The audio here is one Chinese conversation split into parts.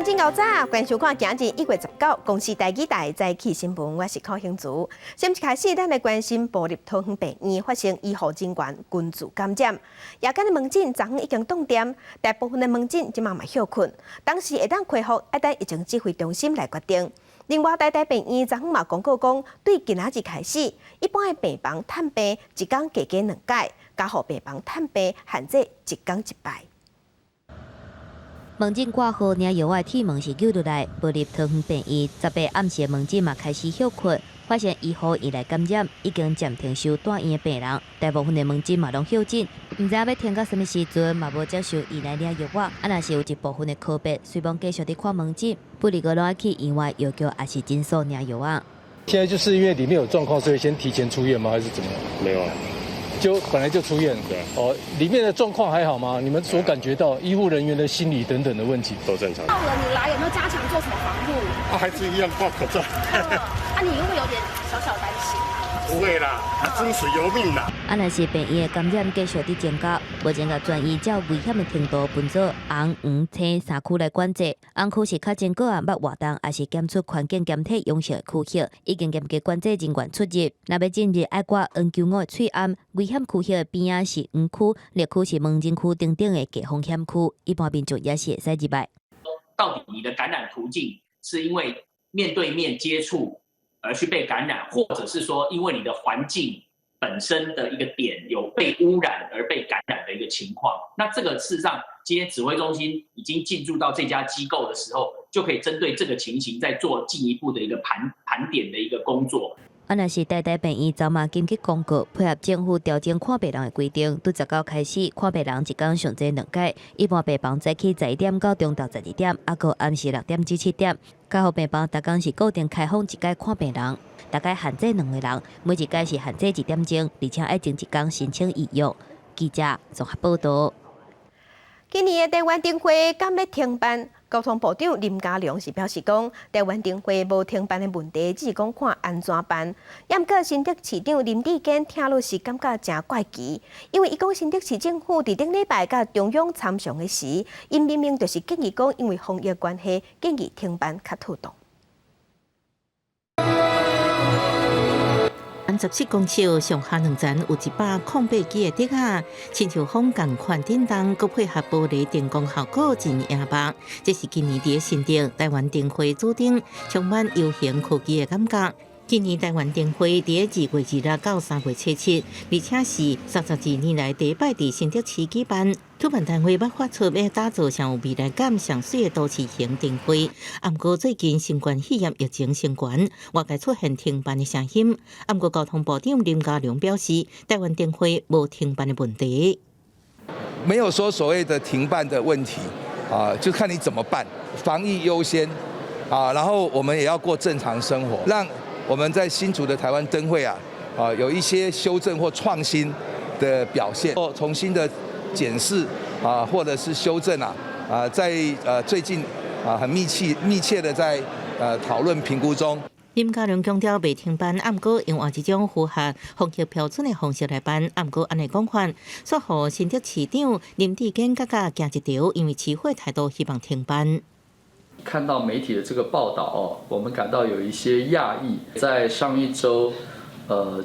上真够早，关收看今日1月19公司台记台早起新闻，我是柯兴竹。先一开始，咱来关心部立桃园病院发生医护人员群聚感染，夜间的门诊昨昏已经冻点，大部分的门诊即嘛休困，当时会当恢复，要等疫情指挥中心来决定。另外，台大病院昨昏嘛公告讲，对今仔日开始，一般的病房探病一天加2届，加护病房探病限制1天1摆。门诊挂号领药的铁门是救落来，部立桃园病院18暗时门诊嘛开始休困，发现医护以来感染，已经暂停收住院的病人，大部分的门诊嘛拢休诊，唔知要停到什么时阵，嘛无接受以来领药物。若是有一部分的科别，虽然继续伫看门诊，不离个拢要去院外药局还是诊所领药物。现在就是因为里面有状况，所以先提前出院吗？还是怎么样？没有啊。就本来就出院，对哦，里面的状况还好吗？你们所感觉到医护人员的心理等等的问题都正常。到了你来有没有加强做什么防护？还是一样挂口罩。你会不会有点小小担心？不会啦，生死由命啦。若是病院的感染继续伫增加，目前甲专医照危险的程度分做红、黄、青3区来管制。红区是较真个案捌活动，还是检出环境检体阳性的区域，已经严格管制人员出入。若要进入，爱挂 N95的喙暗。危险区域的边仔是黄区，绿区是门诊区等等的低风险区，一般民众也是会使入来。到底你的感染途径是因为面对面接触而去被感染，或者是说因为你的环境本身的一个点有被污染而被感染的一个情况？那这个事实上，今天指挥中心已经进驻到这家机构的时候，就可以针对这个情形再做进一步的一个盘点的一个工作。若是台大病院早嘛紧急公告，配合政府调整看病人的规定，从19开始看病人一天上侪2届，一般病房早起11点到中昼12点，还有暗时6点至7点。加护病房逐天是固定开放1届看病人，大概限制2个人，每一届是限制1点钟，而且要前1天申请预约。记者综合报道。今年的台湾灯会敢要停办？交通部长林佳龙是表示讲，台湾灯会无停办的问题，只是讲看安怎办。不过新竹市长林志坚听落是感觉真怪奇，因为伊讲新竹市政府伫顶礼拜甲中央参详的时，因明明就是建议讲，因为防疫关系，建议停办较妥当。17公尺上下2层有108基的竹仔，亲像风共款震动，佮配合玻璃电光效果真野目。这是今年伫新竹台湾灯会主灯，充满悠闲科技的感觉。今年台湾灯会伫2月2日到3月7日，而且是32年来第一摆伫新竹市举办。主办单位要发出要打造上有未来感、上水的都市型灯会。不过最近新冠肺炎疫情升悬，外界出现停办的声音。不过交通部长林佳龙表示，台湾灯会无停办的问题。没有说所谓的停办的问题啊，就看你怎么办。防疫优先啊，然后我们也要过正常生活，让我们在新竹的台湾灯会有一些修正或创新的表现，重新的检视或者是修正在最近很密切的在讨论评估中。林佳龙强调未停办，不过用这种符合防疫标准的方式来办。不过按呢讲法，说互新竹市长林志坚更加行一条，因为市会态度希望停办。看到媒体的这个报道我们感到有一些讶异。在上一周，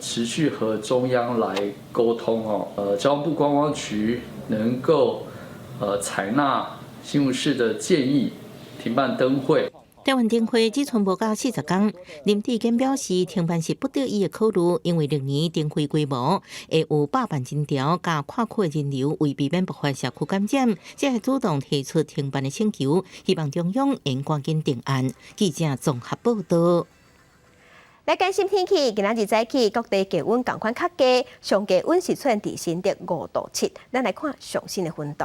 持续和中央来沟通交通部观光局能够采纳新竹市的建议，停办灯会。台湾灯会只剩无到40天，林志坚表示停办是不得已的考虑，因为历年灯会规模会有8万人潮加跨区的人流，为避免爆发社区感染，才会主动提出停办的请求，希望中央应赶紧定案。记者综合报道。来关心天气，今仔日早起各地气温同款较低，上低温是出现伫新竹5度7。咱来看上新的温度。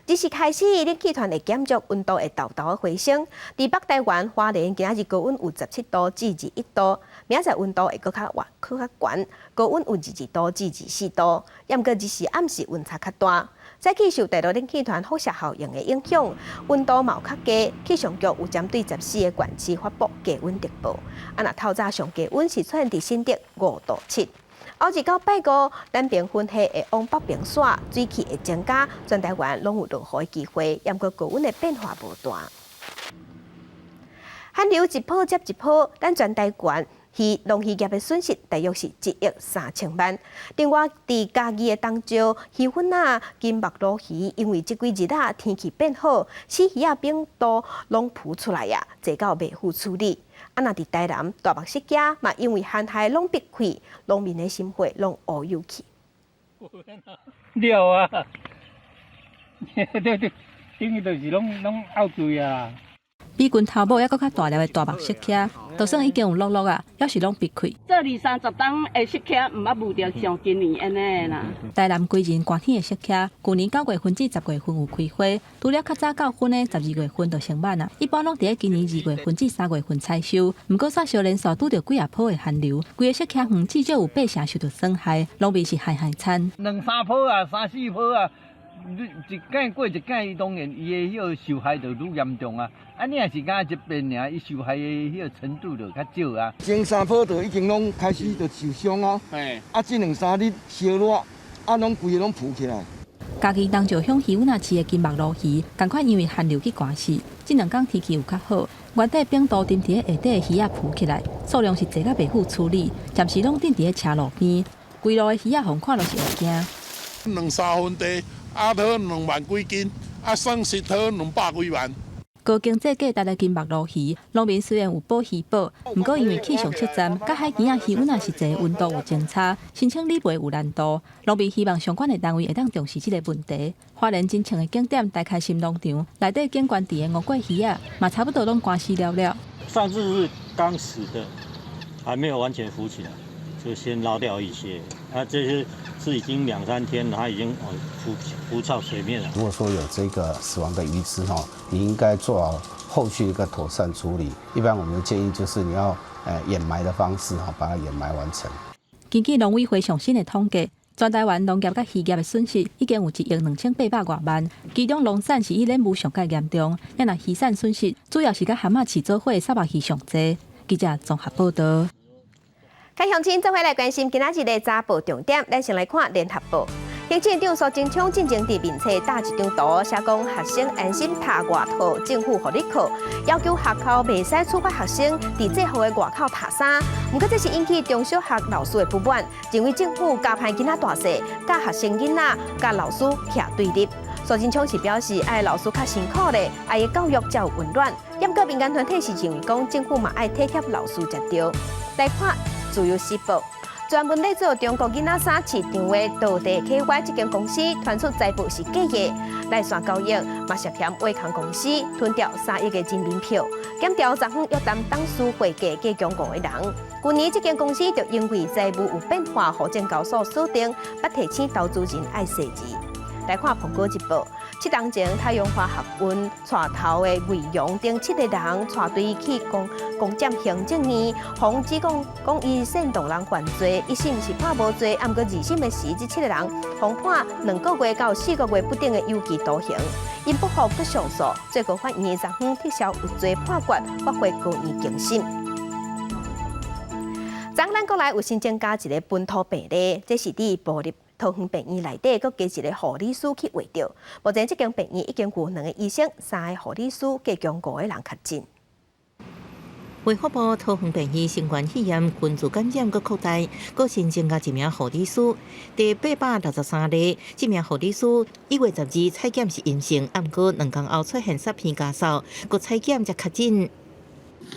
日时开始，冷气团会减弱，温度会豆豆的回升。伫北台湾、花莲，今仔日高温有17度至21度，明仔载温度会搁较悬，高温有22度至24度。不过日时暗时温差较大。早起受大陆冷气团辐射效应的影响，温度嘛有较低。气象局有针对14个县市发布低温特报。若透早上低温是出现伫新竹5度7。后日到拜五，南边云系会往北边散，水汽会增加，全台湾拢有落雨的机会，不过高温的变化无大。寒流一波接一波，咱全台湾农渔业的损失大约是1亿3千万。另外，伫家己的东石、鱼粉啊、金目鲈鱼，因为即几日啊天气变好，死鱼啊病毒拢浮出来啊，坐到袂好处理。啊，那伫台南大目色家嘛，因为旱害拢闭开，农民的心血拢乌有去。了啊，对，等于就是拢拗罪啊。比群头毛还搁较大粒的大目色虾，就算已经有落落啊，也是拢闭开。这20-30档的色虾，毋捌遇到像今年安尼啦。台南规日寒天的色虾，去年9月份至10月份有开花，除了较早9月份的12月份就成满啊。一般拢伫咧今年2月份至3月份采收，毋过煞小连续拄着几啊波的寒流，规个色虾园至少有8成受到损害，农民是害惨。2、3波啊，3、4波啊。一届过一届，伊当然伊的迄个受害就愈严重啊！啊，你若是敢一遍尔，伊受害的迄个程度就较少啊。前3波就已经拢开始就受伤啊，啊，这2、3日烧热，啊，拢规个拢浮起来。家己东石乡鱼粉市的金目鲈鱼，赶快因为寒流去寒死，这2天天气有较好，原底冰度沉伫下底的鱼仔浮起来，数量是侪甲袂好处理，暂时拢顶伫咧车路边，规路的鱼仔互看就是会惊。2、3分地。啊，讨2万几斤，啊，损失讨200几万。高经济价值的金目鲈鱼，农民虽然有保鱼保，不过因为气象测站，甲海边仔鱼温也是侪温度有前差，申请理赔有难度。农民希望相关的单位会当重视这个问题。花莲真情的景点大开心农场，内底景观地的乌龟鱼啊，嘛差不多拢关死了。上次是刚死的，还没有完全浮起来，就先捞掉一些。啊，这些是已经2、3天了，它已经浮到水面了。如果说有这个死亡的鱼只你应该做好后续一个妥善处理。一般我们的建议就是你要掩埋的方式把它掩埋完成。根据农委会上新的统计，全台湾农业甲渔业的损失已经有1亿2800多万，其中农产是以冷雾上较严重，也那渔产损失主要是甲蛤蟆饲做伙的沙目鱼上济。记者综合报道。开乡亲做伙来关心今仔日的早报重点，咱先来看联合报。行政长苏贞昌进前伫面册打一张图，写讲学生安心读外套，政府互你考，要求学校袂使处罚学生伫制服的外口读衫。不过这是引起中小学老师的不满，认为政府加派囡仔大细，甲学生囡仔、甲老师徛对立。苏贞昌是表示，爱老师较辛苦咧，爱的教育才有温暖。不过民间团体是认为讲，政府嘛爱体贴老师才对。来看自由时报。专门咧做中国囡仔衫市场的道地 KY 这间公司传出财报是假的，来线交易嘛涉嫌违抗公司吞掉3亿的人民票，减掉昨昏约谈董事会计计强5个人。去年这间公司就因为财务有变化，互证交所锁定，不提醒投资人爱细字。来看《苹果日报》，7天前太阳花学运带头的魏勇等7个人带队去攻占行政院，洪指讲伊煽动人犯罪，一审是判无罪，不过2审的时，这7个人洪判2个月到4个月不等的有期徒刑，因不服不上诉，最高法院昨昏撤销有罪判决，发回高院更审。昨咱国内有新增加一个本土病例，这是伫部入桃园病院内底，佮加一个护理师去围着。目前这间病院已经有2个医生、3个护理师，加强5个人确诊。卫福部桃园病院新冠肺炎群组感染佮扩大，佮新增加1名护理师，第863例。这名护理师1月12采检是阴性，不过2天后出现煞片家扫，佮采检才确诊。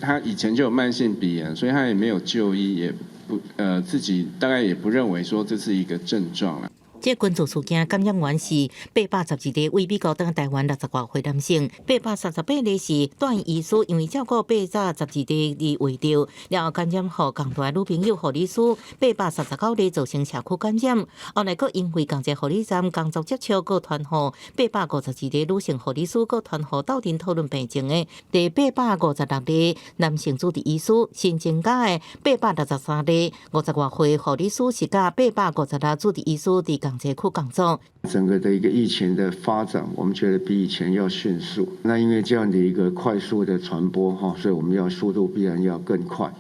他以前就有慢性鼻炎，所以他也没有就医，也不自己大概也不认为说这是一个症状了。这群组事件感染源是812例为美国等台湾60多岁男性，838例是住院医师因为照顾812例而为着，然后感染后共大女朋友护理师839例造成社区感染，后来佫因为同一护理站工作接触佫传互852例女性护理师佫传互斗阵讨论病情的第856例男性主治医师，新增加的863例50多岁护理师是甲856主治医师伫港街区工作。整个的一个疫情的发展，我们觉得比以前要迅速。那因为这样的一个快速的传播所以我们要速度必然要更快。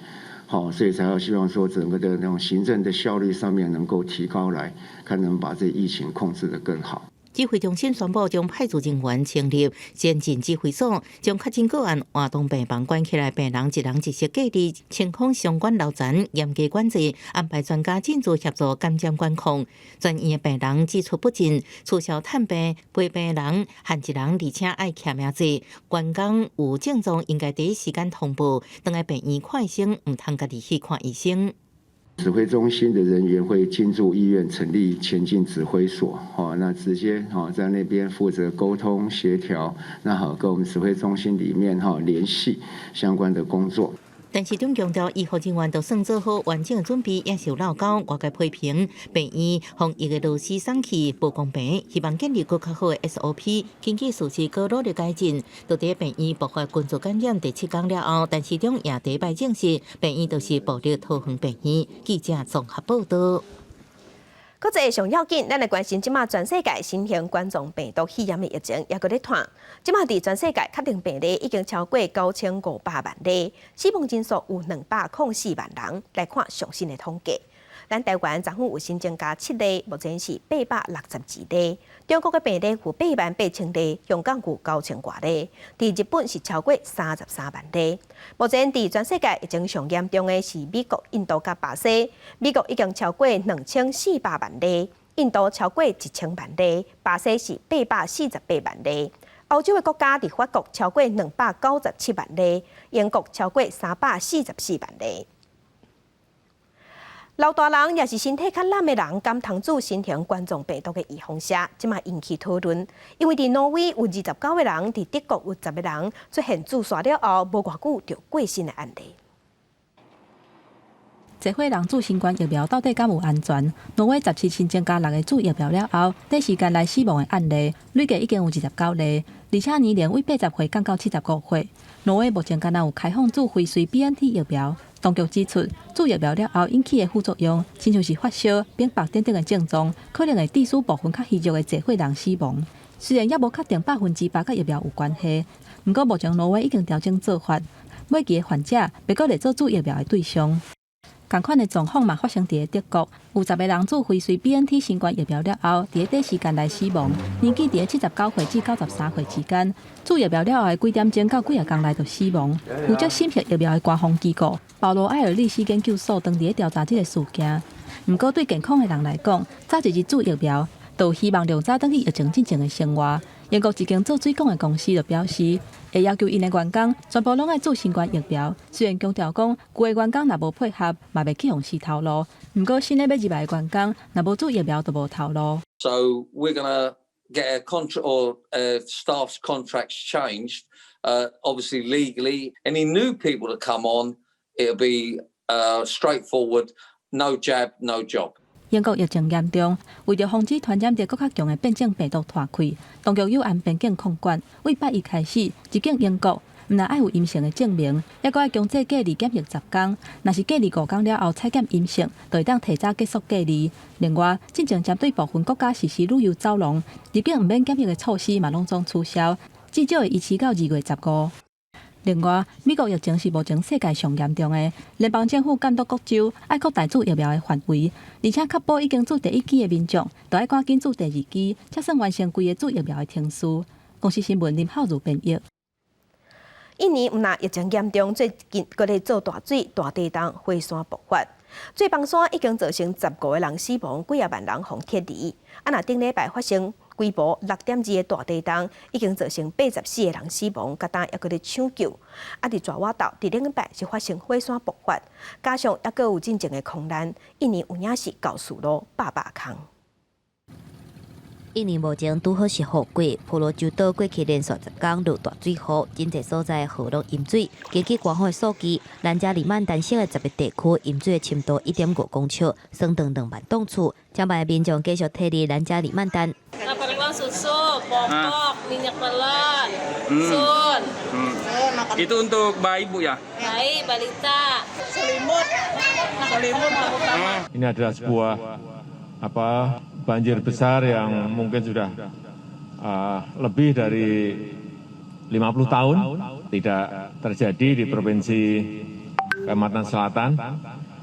所以才要希望说整个的那种行政的效率上面能够提高来，看能把这疫情控制得更好。指挥中心宣布将派出人员成立先进指挥所，将确诊个案活动病房关起来，病人一人一室隔离，情况相关流传，严格管制，安排专家进驻协助监检管控。专院的病人指出不尽，促销探病、陪病人限一人，而且爱徛名字。员工有症状应该第一时间通报，等来病院看医生，唔通家己去看医生。指挥中心的人员会进驻医院，成立前进指挥所，那直接在那边负责沟通协调，那好跟我们指挥中心里面联系相关的工作。但市长强调，医护人员都算做好完整的准备，也是有闹交外界批评，病院防疫的螺丝松去不公平，希望建立更较好的 SOP， 经济措施高努力改进。到底病院爆发群组感染第7天了后，但市长也第一摆证实，病院就是暴力桃园病院。记者综合报道。国际上要紧，咱来关心即马全世界新型冠状病毒肺炎的疫情也搁咧传。即马伫全世界确定病例已经超过9500万例，死亡人数有204万人。来看最新的统计，咱台湾昨昏有新增加7例，目前是862例。中国的病例有88000例，香港有9000多例，伫日本是超过33万例。目前伫全世界疫情上严重的是美国、印度甲巴西。美国已经超过2400万例，印度超过1000万例，巴西是848万例。欧洲的国家伫法国超过297万例，英国超过344万例。老大人也是身体较懒的人，敢通做新型冠状病毒的预防射，即马引起讨论。因为伫挪威有29个人，伫德国有10个人出现注射了后无偌久就过身的案例。这伙人注新冠疫苗到底敢有安全？挪威17新增加6个注疫苗了后，短时间内死亡的案例累计已经有29例，而且年龄为80岁降到75岁。挪威目前敢若有开放注辉瑞 BNT 疫苗。当局指出，注疫苗了后引起的副作用，亲像是发烧、扁白等等的症状，可能会致使部分较虚弱的这伙人死亡。虽然也无确定100%甲疫苗有关系，不过目前挪威已经调整做法，每期的患者别个来做注疫苗的对象。同款的状况嘛发生伫德国，有10个人注辉瑞 BNT 新冠疫苗了后，伫短时间内死亡，年纪伫79岁至93岁之间。注疫苗了后的几点钟到几个工内就死亡。负责审核疫苗的官方机构保罗埃尔利斯研究所当伫调查这个事件。不过对健康的人来讲，早一日注疫苗，就希望量早转去疫情进前的生活。英国一间做水管的公司就表示，会要求因的员工全部拢爱做新冠疫苗。虽然强调讲，旧的员工若无配合，嘛袂去用死头路。不过新的要入来的员工，若无做疫苗就无头路。 So we're gonna get a contract or staff's contracts changed. Obviously legally, any new people that come on, it'll be straightforward. No jab, no job. 英国疫情严重，为着防止传染着更较强的变种病毒拓开，当局又按边境控管。为8月开始，入境英国毋但爱有阴性的证明，还阁爱强制隔离检疫10天。若是隔离5天了后采检阴性，就会当提早结束隔离。另外，进前针对部分国家实施旅游走廊，入境毋免检疫的措施嘛拢总取消，至少会维持到2月15。另外，美国疫情是目前世界上严重的，联邦政府监督各州爱扩大注疫苗的范围，而且确保已经注第1剂的民众，都爱赶紧注第2剂，才算完成规个注疫苗的程序。公司新闻林浩如编译。印尼毋但疫情严重，最近搁咧做大水、大地震、火山爆发，最崩山已经造成15个人死亡，几啊万人互撤离。若顶礼拜发生规模6.2的大地震，已经造成84个人死亡，甲当也搁咧抢救。伫爪哇岛，伫顶礼拜是发生火山爆发，加上也搁有进前的空难，印尼有影是告诉路800空。印尼目前拄好是雨季，婆罗洲岛过去连续10天落大水雨，真侪所在河路淹水。根据官方的数据，兰加里曼丹省的10个地区淹水的深度1.5公尺，相当2万栋厝。将办的民众继续撤离兰加里曼丹。susu, popok, minyak telon, sun. Itu untuk bayi ibu ya? Bayi, balita. Selimut. Ini adalah sebuah banjir besar yang mungkin sudah lebih dari 50 tahun tidak terjadi di Provinsi Kalimantan Selatan.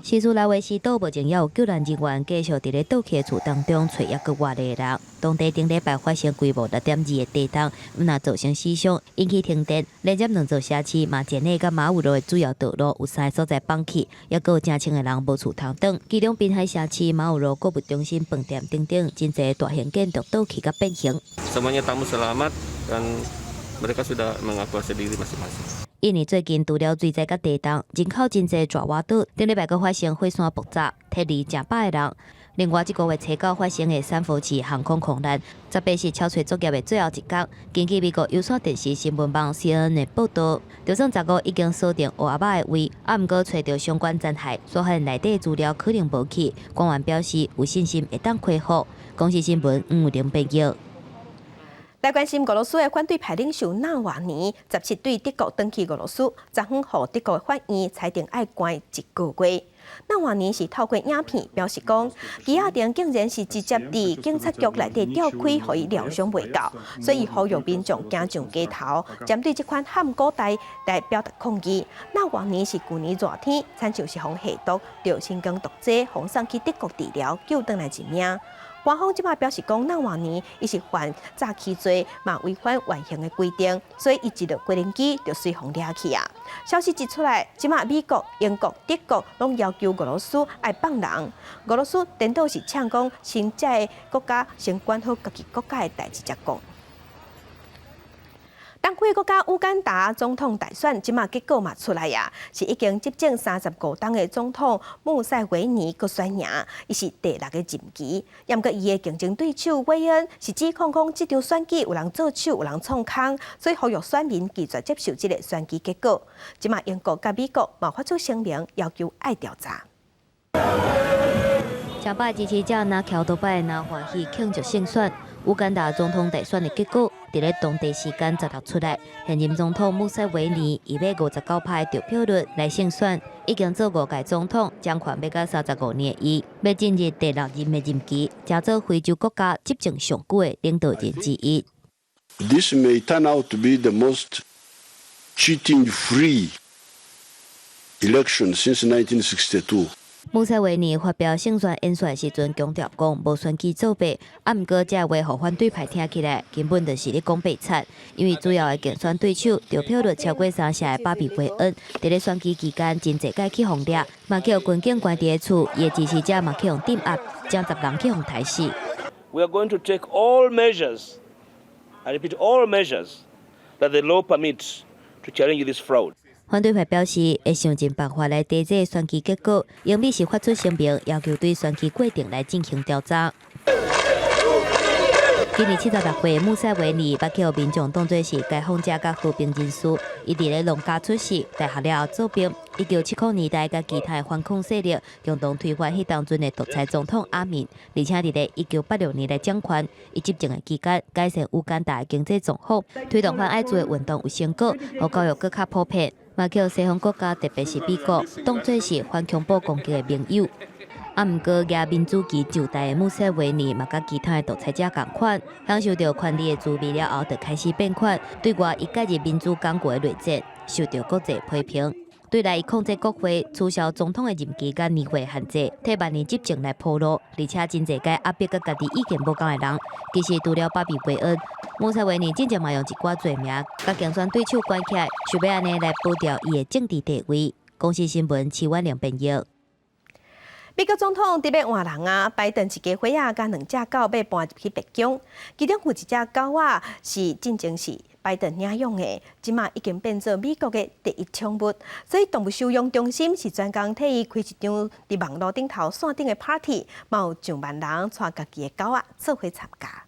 西苏拉维西岛目前也有救援人员继续伫咧倒去的厝当中找抑个活的人。当地顶礼拜发生规模6.2的地震，若造成死伤，引起停电，连接2座社区马前内甲马武路的主要道路有3个所在放弃，也有正清的人无厝通等。其中滨海社区马武路购物中心饭店等等，真侪大型建筑倒去甲变形。Semuanya tamu selamat dan mereka sudah mengevakuasi diri masing-masing。印尼最近除了水灾甲地震，人口真侪爪哇岛，顶礼拜阁发生火山爆炸，摕离成百个人。另外，这个月初9发生的三佛市航空空难，18是敲锤作业的最后一天。根据美国有线电视新闻网 CNN 的报道，就算15已经锁定乌阿巴的位，毋过找到相关残骸，所含内底资料可能无去。官员表示有信心会当恢复。公司新闻550报道。来关心俄罗斯的反对派领袖纳瓦尼17对德国登去俄罗斯，昨昏获德国法院裁定要关1个月。纳瓦尼是透过影片表示讲，伊亚定竟然是直接伫警察局内底吊开，互伊疗伤未到，所以呼吁民众行上街头，针对这款喊古代来表达抗议。纳瓦尼是去年热天亲像是防下毒，着新冠毒剂，送上去德国治疗，救回来一命。官方即马表示讲，纳瓦尼伊是犯诈欺罪，嘛违反原刑的规定，所以伊一落无人机就随风掠去啊。消息一出来，即马美国、英国、德国拢要求俄罗斯爱放人。俄罗斯颠倒是呛讲，先这个国家先管好家己国家的代志才讲。东非国家乌干达总统大选，即马结果嘛出来呀，是已经执政35天的总统穆塞维尼佮选赢，伊是第6个任期。不过伊的竞争对手韦恩是指控讲这场选举有人做手、有人创空，所以呼吁选民拒绝接受这个选举结果。即马英国甲美国嘛发出声明，要求爱调查。上摆支持者拿桥多摆拿欢喜庆祝胜选。乌干达总统大选的结果，伫咧当地时间16出来，现任总统穆塞维尼以59%的得票率来胜选，已经做5届总统，将权要到35年的伊，要进入第6任的任期，成做非洲国家执政上久的领导人之一。This may turn out to be the most cheating-free election since 1962. 穆塞维尼发表胜选演说时阵强调讲，无选举作弊，毋过这话互反对派听起来根本就是咧讲白贼，因为主要的竞选对手得票率超过3成的巴比韦恩，伫咧选举期间真侪届去轰掠，嘛叫军警关伫个厝，伊的支持者嘛去用镇压，将10人去互杀死。We are going to take all measures, I repeat, all measures that the law permits to challenge this fraud. 反对派表示会想尽办法来抵制选举结果，英美是发出声明，要求对选举过程来进行调查。今年76岁穆塞维尼捌去民众当作是解放者甲和平人士，伊伫咧农家出世，大学了后做兵。1970年代甲其他反抗势力共同推翻迄当阵的独裁总统阿敏，而且伫咧1986年来掌权。伊执政的期间，改善乌干达的经济状况，推动反爱族的运动有成果，互教育更较普遍。嘛叫西方国家，特别是美国，当作是反恐怖攻击的盟友。毋过，亚民主期就代的穆塞维尼嘛，甲其他的独裁者同款，享受到权力的滋味了后，就开始变款，对外伊介入民主刚果的内战，受到国际批评。对来伊控制国会，取消总统的任期甲年会限制，替万年执政来铺路，而且真侪个压迫甲家己意见无同的人，其实除了巴比韦恩，穆塞维尼真正嘛用一寡罪名，甲竞选对手关起来，想要安尼来保掉伊的政治地位。公司新闻7万2编译。美国总统伫要换人啊，拜登一家伙仔甲2只狗被搬入去白宫，其中有1只狗仔是真正是拜登领养的，即马已经变做美国的第1宠物，所以动物收容中心是专工替伊开一场伫网络顶头线顶的 party， 嘛有上万人带家己的狗仔做伙参加。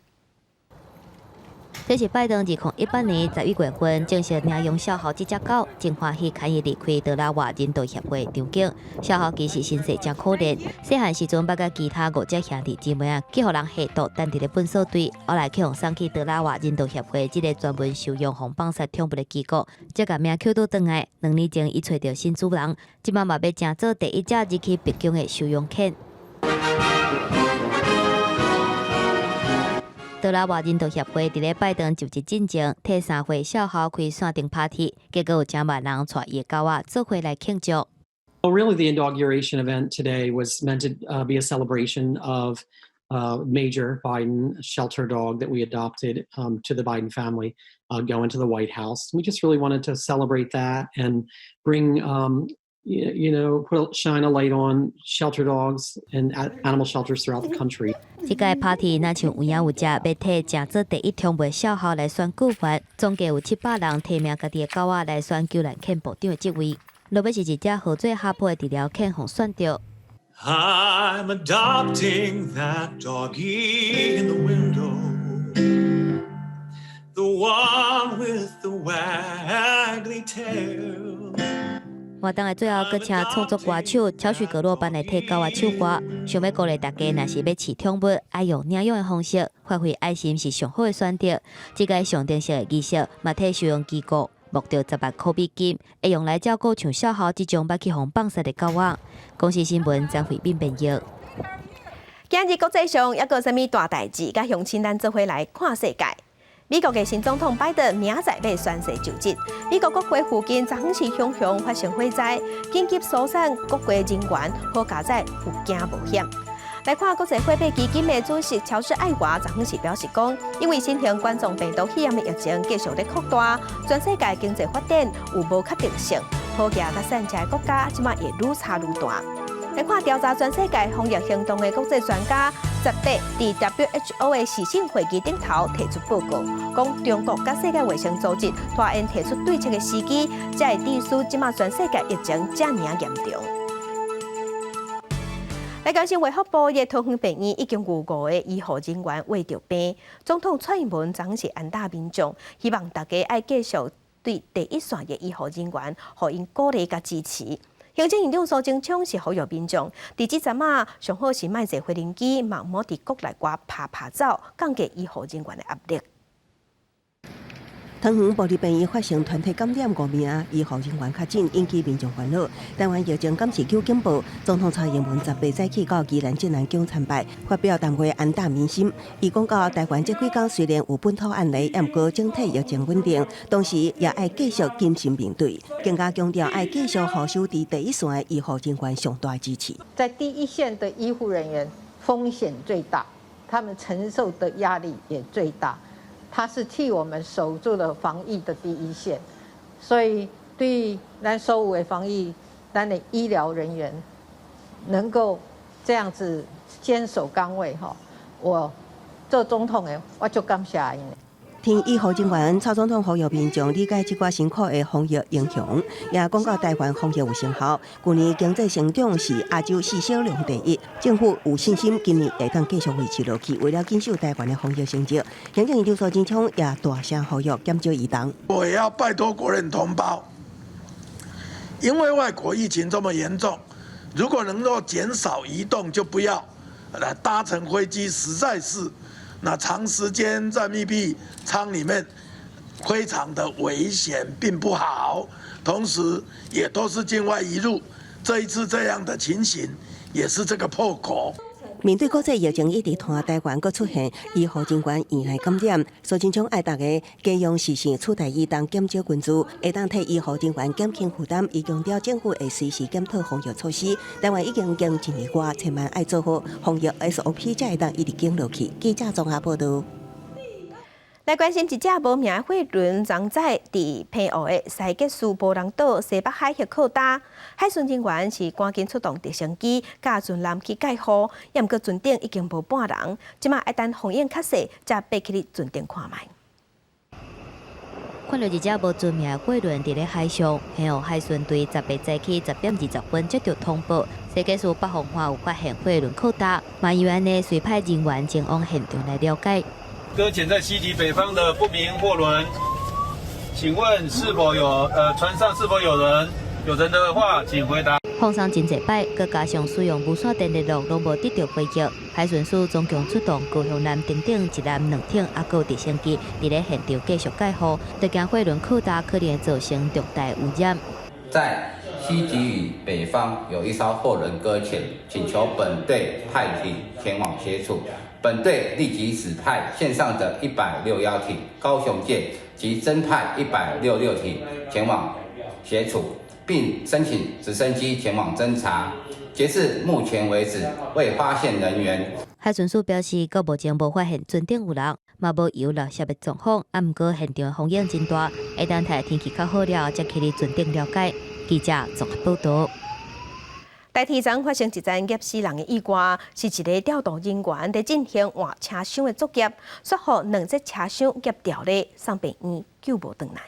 这是拜登2018年11月份正式领养小豪这只狗，真欢喜牵伊离开德拉瓦人道协会场景。小豪其实身世真可怜，细汉时阵捌甲其他5只兄弟姊妹啊去互人下毒，但伫咧粪扫堆，后来去互送去德拉瓦人道协会这个专门收容互放杀宠物的机构，才甲命捡倒转来。2年前伊找到新主人，即马嘛要争做第1只入去白宫的收容犬。德拉瓦人道协会伫咧拜登就职进前，替3岁小豪开线顶 party， 结果有10万人带伊的狗仔做伙来庆祝。Well, really, the inauguration event today was meant to be a celebration of Major Biden shelter dog that we adopted to the Biden family going to the White House. We just really wanted to celebrate that and bring, shine a light on shelter dogs and animal shelters throughout the country. 这届 party 若像有影有只，要替正做第一通袂少校来选顾员，总计有700人提名家己的狗仔来选救难犬部长的职位。落尾是一只合作下坡的治疗犬互选着。I'm adopting that doggy in the window, the one with the waggly tail. 活动的最后，搁请创作歌手乔许格洛班来替狗仔唱歌，想要鼓励大家，若是要饲宠物，爱用领养的方式，发挥爱心是上好的选择。这个象征式的仪式，嘛替收容机构募到10万块美金，会用来照顾像小豪这种捌去互放杀的狗仔。公司新闻张惠敏编译。今日国际上抑个啥物大代志，甲乡亲咱做伙来看世界。美国嘅新总统拜登明仔载要宣誓就职，美国国会附近昨昏是汹汹发生火灾，紧急疏散国会人员，好加载有惊无险。来看国际火备基金的主席乔治艾华昨昏是表示讲，因为新型冠状病毒肺炎的疫情继续在扩大，全世界经济发展有无确定性，好价甲产值的国家即马也愈差愈大。来看调查全世界防疫行动的国际专家10日伫 WHO 的视讯会议顶头提出报告，讲中国甲世界卫生组织突然提出对策的时机，才会致使即马全世界疫情这么严重。来关心卫福部的桃园病院已经有5个医护人员患着病，总统蔡英文昨是安大民众，希望大家爱继续对第一线的医护人员，予因鼓励甲支持。行政院长苏贞昌是呼吁民众，伫即阵啊，上好是莫坐飞行机，盲目伫国内外拍走，降低医护人员的压力。桃园部立病院发生团体感染5名医护人员确诊，引起民众烦恼。台湾疫情监视局警报，总统蔡英文18早起到宜兰靖南宫参拜，发表谈话安大民心。伊讲到台湾这几天虽然有本土案例，不过整体疫情稳定，同时也爱继续谨慎面对，更加强调爱继续护守伫第一线的医护人员上大支持。在第一线的医护人员风险最大，他们承受的压力也最大。他是替我们守住了防疫的第一线，所以对于咱所有的防疫，咱的医疗人员能够这样子坚守岗位哈，我做总统的我就感谢因。听医护人员蔡总统呼吁民众理解这寡辛苦的防疫影响，也讲到台湾防疫有成效。去年经济成长是亚洲4小龙第一，政府有信心今年会当继续维持落去。为了坚守台湾的防疫成绩，行政院长苏贞昌也大声呼吁减少移动。我也要拜托国人同胞，因为外国疫情这么严重，如果能够减少移动，就不要搭乘飞机，实在是。那长时间在密闭舱里面，非常的危险，并不好。同时，也都是境外移入，这一次这样的情形，也是这个破口。面对国际疫情一直拖台湾，阁出现医护人员意外感染，苏贞昌爱大家加用时事取代移动减少群聚，会当替医护人员减轻负担。伊强调政府会随时检讨防疫措施。台湾已经经1年多，千万爱做好防疫 SOP， 才会当一直经落去。记者综合报道。来关心一只无名的货轮，昨在伫澎湖的西吉斯波浪岛西北海域靠搭，海巡人员是赶紧出动直升机、甲船舰去解护，也毋过船顶已经无半人，即马要等风影较细，才爬起哩船顶看卖。看到一只无尊名的货轮伫咧海上，澎湖海巡队18早起10点20分接到通报，西吉斯北方花有发现货轮靠搭，嘛因安尼随派人员前往现场来了解。搁浅在西堤北方的不明货轮，请问是否有船上是否有人？有人的话，请回答。放送真济摆，佮加上使用无线电联络，拢无得到回应。海巡署总共出动高雄舰顶顶1舰2艇，也有直升机伫咧现场继续解护，就惊货轮靠搭可能造成重大污染。在西堤与北方有一艘货轮搁浅，请求本队派艇前往协助。本队立即指派线上的161艇高雄舰及增派166艇前往协助。并申请直升机前往侦查。截至目前为止，未发现人员。海巡署表示，到目前无发现船顶有人，嘛无有落雪的状况。毋过现场风影真大，会等待天气较好了，才去船顶了解。记者综合报道。台铁站发生一桩压死人的意外，是一个调度人员在进行换车厢的作业，随后两只车厢夹掉了，送病院救无回来。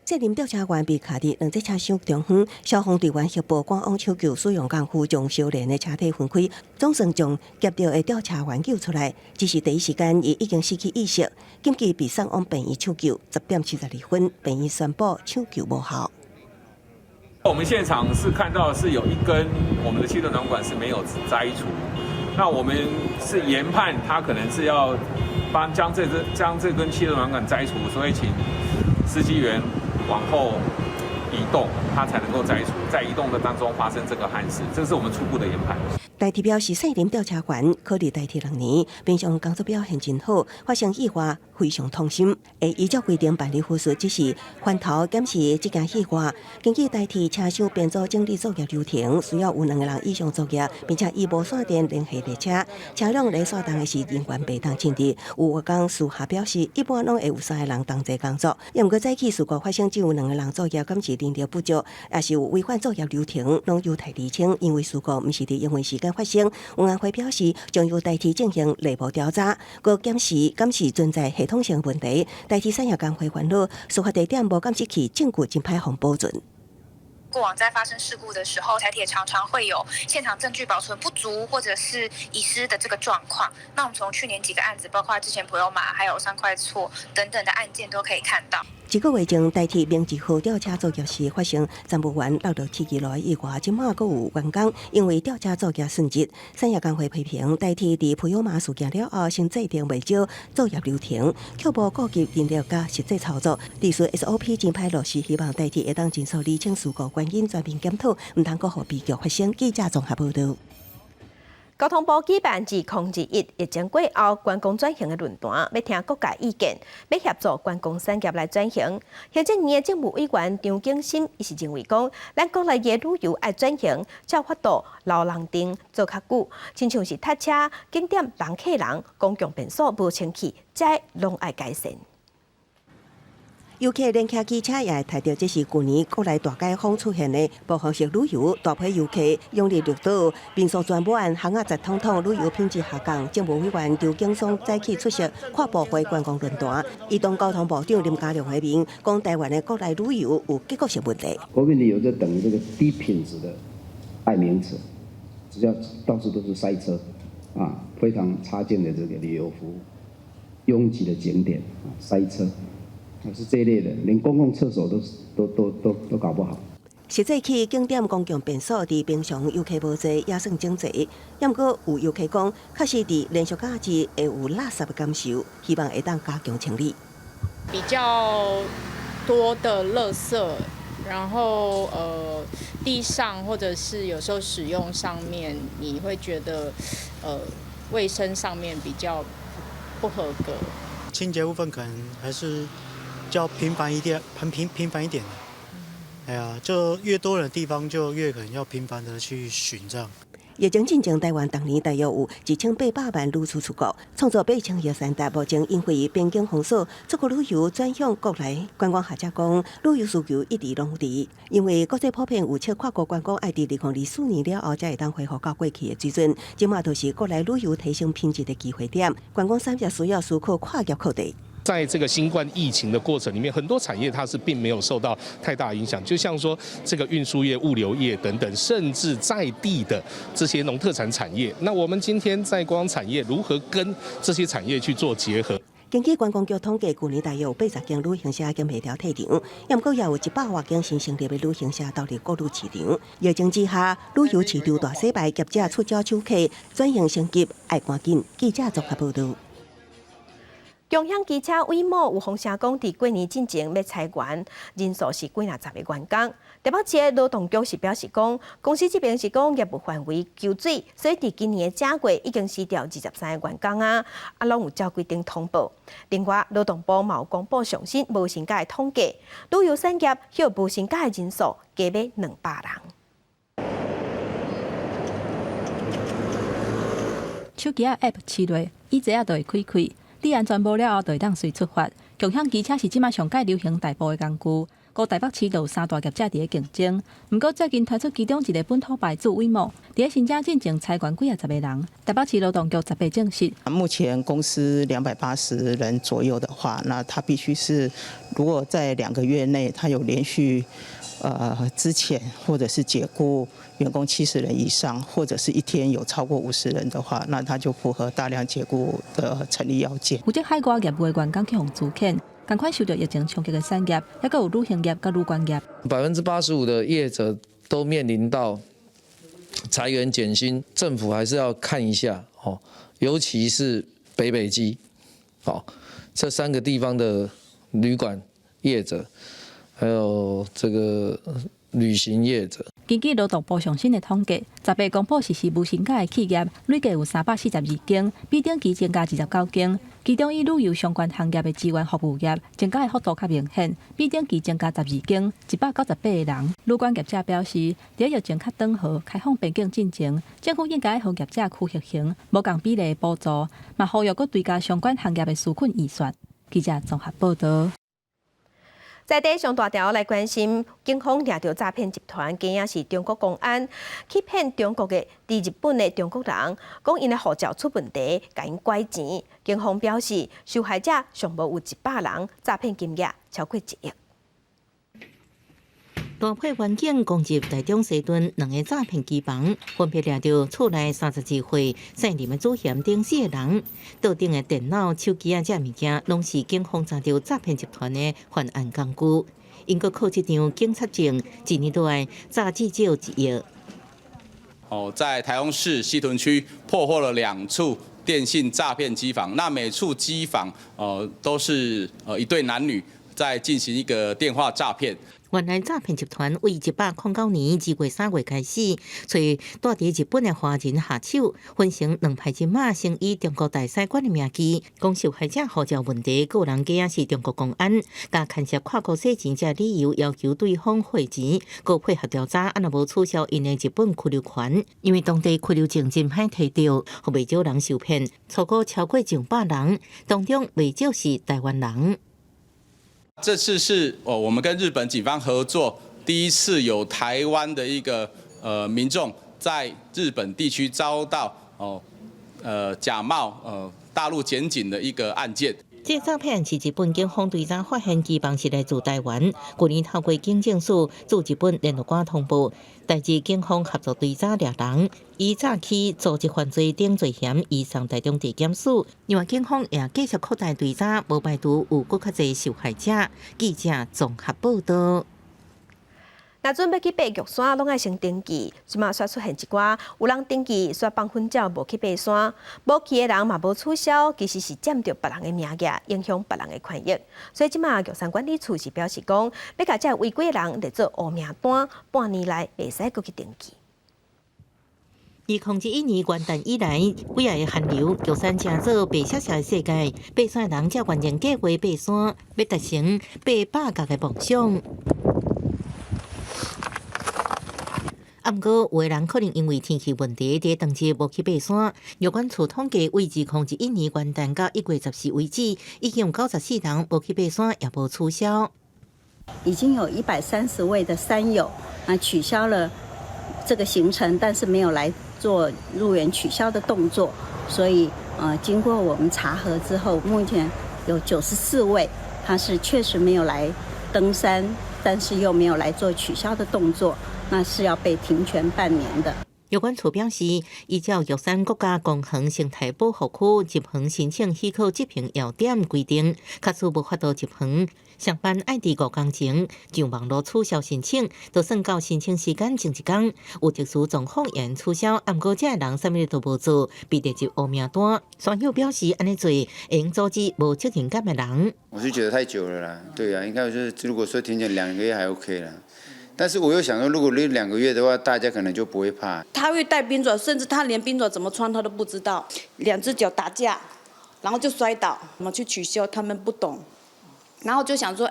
责任调查员被卡伫两只车厢中方，消防队员协助赶往抢救，使用工具将烧燃的车体分开，总算将夹掉的调查员救出来。只是第一时间伊已经失去意识，紧急被送往病院抢救。10点72分，病院宣布抢救无效。我们现场是看到是有一根我们的气动暖管是没有摘除，那我们是研判它可能是要将这根气动暖管摘除，所以请司机员往后移动，它才能够摘除，在移动的当中发生这个憾事，这是我们初步的研判。台铁表示，责任调查员考虑台铁2年，平常工作表现真好，发生意外非常痛心，会依照规定办理护士，只是翻头检视这件意外。根据台铁车厢编组整理作业流程，需要有2个人以上作业，并且以无线电联系列车，车辆咧刷动的是人员袂当进入。有员工私下表示，一般拢会有3个人同齐工作，也毋过早起事故发生只有2个人作业，敢是人力不足，也是有违反作业流程，拢由台厘清。因为事故毋是伫营运时间发生，运安会表示将由台铁进行内部调查，佮检视敢是存在系统性问题。台铁产业工会烦恼，事发地点无监视器，证据真歹互保存。过往在发生事故的时候，台铁常常会有现场证据保存不足或者是遗失的这个状况。那我们从去年几个案子，包括之前普悠玛还有3块厝等等的案件都可以看到。1个月前，台铁明治号吊车作业时发生站务员落到铁轨路的意外，即马阁有员工因为吊车作业顺捷。产业工会批评台铁伫普悠玛事件了后，先制定未少作业流程，确保顾及人力甲实际操作。历史 SOP 真歹落实，希望台铁会当尽速厘清事故原因，全面检讨，毋通阁互悲剧发生。记者综合报道。交通部举办自021疫情过后观光转型的论坛，要听各界意见，要协助观光产业来转型。行政院的政务委员张景心伊是认为讲，咱国内的旅游爱转型，才有法度留人丁做较久。亲像是搭车、景点人客人、公共便所无清气，这拢爱改善。游客连骑机车也会睇到，这是去年国内大解封出现的报复式旅游，大批游客涌入绿岛，民宿全满，巷仔直通通，旅游品质下降。政务委员刘景松早起出席跨部会观光论坛，移动交通部长林佳龙回应，讲台湾的国内旅游有结构性问题。国民旅游就等于这个低品质的代名词，只要到处都是塞车啊，非常差劲的这个旅游服务，拥挤的景点啊，塞车。是这一类的，连公共厕所都搞不好。实际去景点公共便所，伫平常游客无济，也算整齐。也毋过有游客讲，确实伫连续假日会有垃圾的感受，希望会当加强清理。比较多的垃圾，然后地上或者是有时候使用上面，你会觉得卫生上面比较不合格。清洁部分可能还是较频繁一点，频繁一点的。哎呀，就越多人的地方，就越可能要频繁的去巡这样。疫情进程，台湾当年大约有1800万旅次出国，创造8,000亿三大。目前因为边境封锁，出国旅游转向国内。观光学者讲，旅游需求一直拢有伫，因为国际普遍预测跨国观光爱伫2024年了后才会当恢复到过去的水准。即马都是国内旅游提升品质的机会点，观光产业需要思考跨业扩大。在这个新冠疫情的过程里面，很多产业它是并没有受到太大影响，就像说这个运输业、物流业等等，甚至在地的这些农特产产业。那我们今天在观光产业如何跟这些产业去做结合？根据观光局统计，去年大约有80间旅行社兼协调退场，也毋过也有100多间新成立的旅行社投入国旅市场。疫情之下，旅游市场大洗牌，业者出招手客，转型升级爱赶紧。记者综合报道。共享机车魏某有风声讲，伫过年进前要裁员，人数是几若10个员工。台北市的劳动局是表示讲，公司这边是讲业务范围求水，所以伫今年的正月已经辞掉23个员工拢有照规定通报。另外，劳动部嘛有公布上新无薪假的统计，旅游产业迄无薪假的人数加要200人。手机 App 7月以前就会开，你安全无了后，就会当随出发。共享机车是即马上界流行大部的工具。高台北市就有3大业者伫咧竞争，不过最近推出其中一个本土牌子威某，伫咧新加进前裁员几10个人。台北市劳动局10月证实，目前公司280人左右的话，那他必须是如果在2个月内他有连续之前或者是解雇员工70人以上，或者是一天有超过50人的话，那他就符合大量解雇的成立要件。负责海外业务的员工去互资遣。赶快受到疫情冲击的产业，还有旅行业、甲旅馆业，85%的业者都面临到裁员减薪，政府还是要看一下哦，尤其是北基，这3个地方的旅馆业者，还有这个旅行业者。根据劳动部上新的统计，10月公布实施无薪假的企业累计有342间，比顶期增加29间。其中以旅游相关行业的资源服务业增加的幅度较明显，比顶期增加12间，198个人。旅馆业者表示，在疫情较缓和、开放边境进前，政府应该向业者区域型、无共比例的补助，嘛呼吁佮追加相关行业的纾困预算。记者综合报道。在地上大条来关心，警方抓到诈骗集团，竟然是中国公安欺骗中国的伫日本的中国人，讲因的护照出问题，甲因拐钱。警方表示，受害者上无有100人，诈骗金额超过1亿。大配环境攻击台中西屯2个诈骗机房，分别抓到厝内32岁姓林的主嫌等4个人。桌顶的电脑、手机这物件，拢是警方查到诈骗集团的犯案工具。因阁靠这张警察证，1年来诈至少1亿。在台中市西屯区破获了2处电信诈骗机房，那每处机房都是一对男女在进行一个电话诈骗。原来诈骗集团为1809年2月3月开始，找住伫日本的华人下手，分成2派人马，先以中国大使馆的名义，讲受害者护照问题，个人假是中国公安，加牵涉跨国洗钱这理由，要求对方汇钱，佮配合调查，若无取消因的日本居留权，因为当地居留证真歹摕到，互袂少人受骗，错过超过100人，当中袂少是台湾人。这次是我们跟日本警方合作，第一次有台湾的一个民众在日本地区遭到假冒大陆检警的一个案件。这诈骗是日本警方对查发现机房是来自台湾，去年透过警政署驻日本联络官通报，代志警方合作对查抓人，以诈欺、组织犯罪等罪嫌移送台中地检署。另外，警方也继续扩大对查，无排除有更较侪受害者。记者综合报道。若准备去爬玉山，拢爱先登记。即马煞出现一寡有人登记煞放婚照无去爬山，无去的人嘛无取消，其实是占着别人的名额，影响别人的权益。所以即马玉山管理处是表示讲，要甲这违规的人列做黑名单，半年内袂使搁去登记。2011年元旦以来，几下的寒流，玉山正做白雪雪的世界，爬山人才完成计划爬山，要达成800角的梦想。不过，有的人可能因为天气问题，在当日无去爬山。有关处统计，为2011年元旦到1月14为止，已经有94人无去爬山，也无取消。已经有130位的山友取消了这个行程，但是没有来做入园取消的动作。所以经过我们查核之后，目前有94位，他是确实没有来登山，但是又没有来做取消的动作。那是要被停权半年的。有关处表示，依照玉山国家公园生态保护区集园申请许可执行要点规定，假使无法度集园，上班爱伫5天前就网络取消申请，就算到申请时间前一天，有特殊状况言取消，毋过这人啥物都无做，必得入黑名单。选友表示，安尼做会用阻止无责任感的人。我是觉得太久了啦，对啊，应该是如果说停减2个月还 OK 啦。但是我又想说，如果2个月的话，大家可能就不会怕。他会带冰爪，甚至他连冰爪怎么穿他都不知道，2只脚打架，然后就摔倒，我们去取消，他们不懂。然后就想说，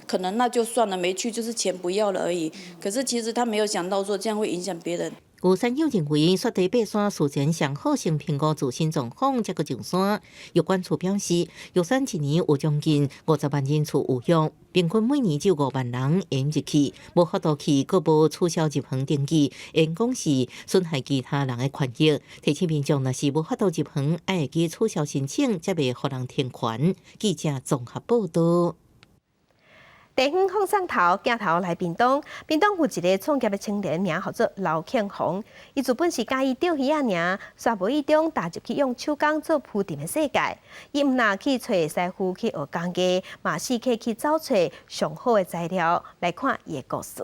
可能那就算了，没去就是钱不要了而已。可是其实他没有想到说这样会影响别人。有山友认为，雪地爬山事前上好先评估自身状况，才去上山。有关处表示，玉山一年有将近50万人次有用，平均每年就5万人演入去，无法度去，佫无取消入园登记，因讲是损害其他人的权益。提醒民众，若是无法度入园，爱会记取消申请，才袂互人停权。记者综合报道。地方放送头镜头来屏东，屏东有一个创业的青年，名叫做刘庆宏。伊自本是介意钓鱼仔尔，却无意中踏入去用手工做铺垫的世界。伊毋但去找师傅去学工艺，嘛试客去找找上好的材料，来看伊的故事。